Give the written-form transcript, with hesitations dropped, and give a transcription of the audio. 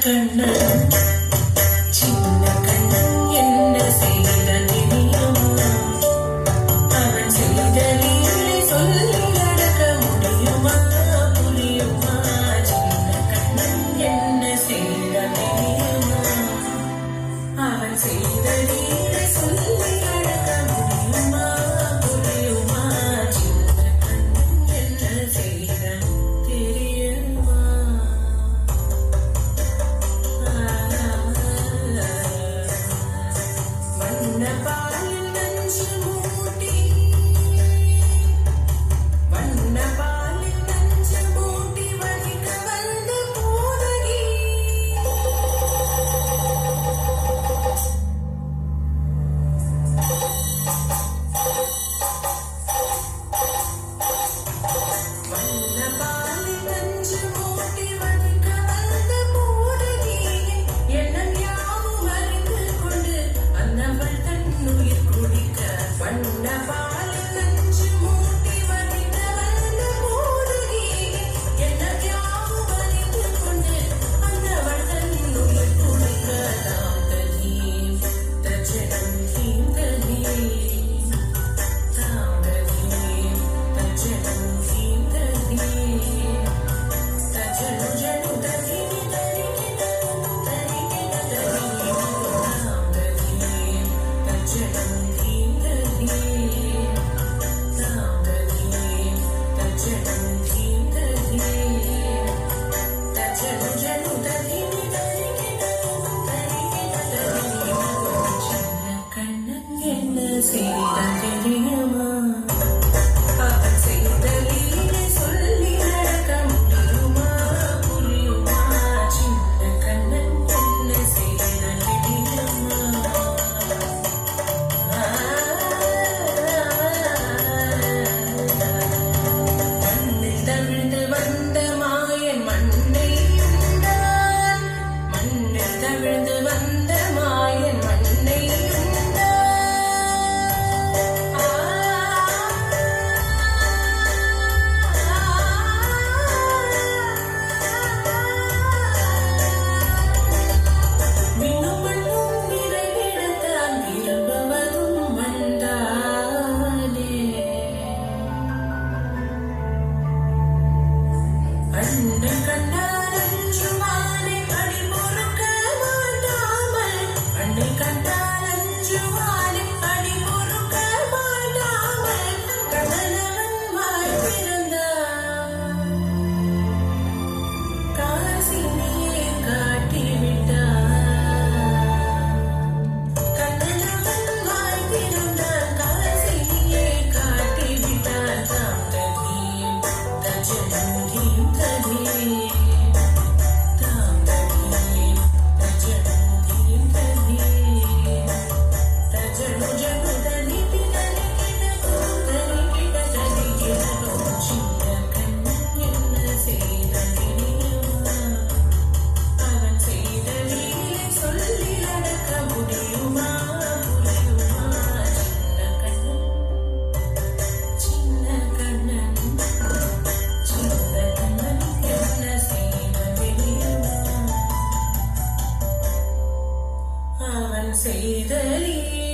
கண்ணன் சின்ன கண்ணன் என்ன செய்த தெரியுமா? அவன் செய்த லீலை சொல்லி நடக்க முடியுமா புரியுமா? சின்ன கண்ணன் என்ன செய்த தெரியுமா? அவன் செய்த லீலை சொல்லி நடக்க முடியுமா புரியுமா? சின்ன கண்ணன் என்ன செய்த தெரியுமா? வண்ணப்பாலில் நஞ்சு மூட்டி வண்ணப்பாலில் நஞ்சு மூட்டி வலிக்க வந்த பூதகி வண்ணப்பாலில் நஞ்சு மூட்டி வலிக்க வந்த பூதகி எண்ணம் யாவும் அறிந்து கொண்டு அன்னவள் தன்னுயிர் குடிக்க வண்ணப்பாலில் நஞ்சு மூட்டி வலிக்க வந்த பூதகி எண்ணம் யாவும் அறிந்து கொண்டு அன்னவள் தன்னுயிர் குடிக்க தாம் ததீம் தஜனம் ஹீம் ததீம் தாம் ததீம் தஜனம் ஹீம் ததீம் தஜனு ஜனு ததீம் தரிகிட தரிகிட தரிகிட தாம் ததீம் தஜனம் ஹீம் ததீம் தாம் ததீம் தஜனம் ஹீம் ததீம் தஜனு ஜனு ததீம் தரிகிட தரிகிட தரிகிட சின்ன கண்ணன் என்ன செய்த தெரியுமா? அவன் செய்த லீலை சொல்லி நடக்க முடியுமா புரியுமா? சின்ன கண்ணன் என்ன செய்த தெரியுமா? மண்ணில் தவிழ்ந்து வந்த மாயன் மண்ணை உண்டான். மண்ணில் தவிழ்ந்து வந்த மாயன் மண்ணை உண்டான். விண்ணும் மண்ணும் நிறைவிடத்தான் விரும்புவதும் வந்தானே. அண்ணன் கண்டால் அஞ்சுவானே அடி பொறுக்க மாட்டாமல். அன்னை கண்டால் அஞ்சுவானே அடி பொறுக்க மாட்டாமல். கண்ணனவன் வாய் பிறந்தான். காசினியை காட்டிவிட்டான். கண்ணனவன் வாய் பிறந்தான். காசினியை காட்டிவிட்டான். தாம் ததீம் தஜனம் ஹீம் ததீம் தாம் ததீம் தஜனம் ஹீம் ததீம் தஜனு ஜனு தரிகிட தரிகிட தரிகிட சின்ன கண்ணன் என்ன செய்த தெரியுமா? அவன் செய்த லீலை சொல்லி நடக்க முடியுமா புரியுமா? சின்ன கண்ணன் சின்ன கண்ணன் என்ன செய்த தெரியுமா? அவன் செய்த லீலை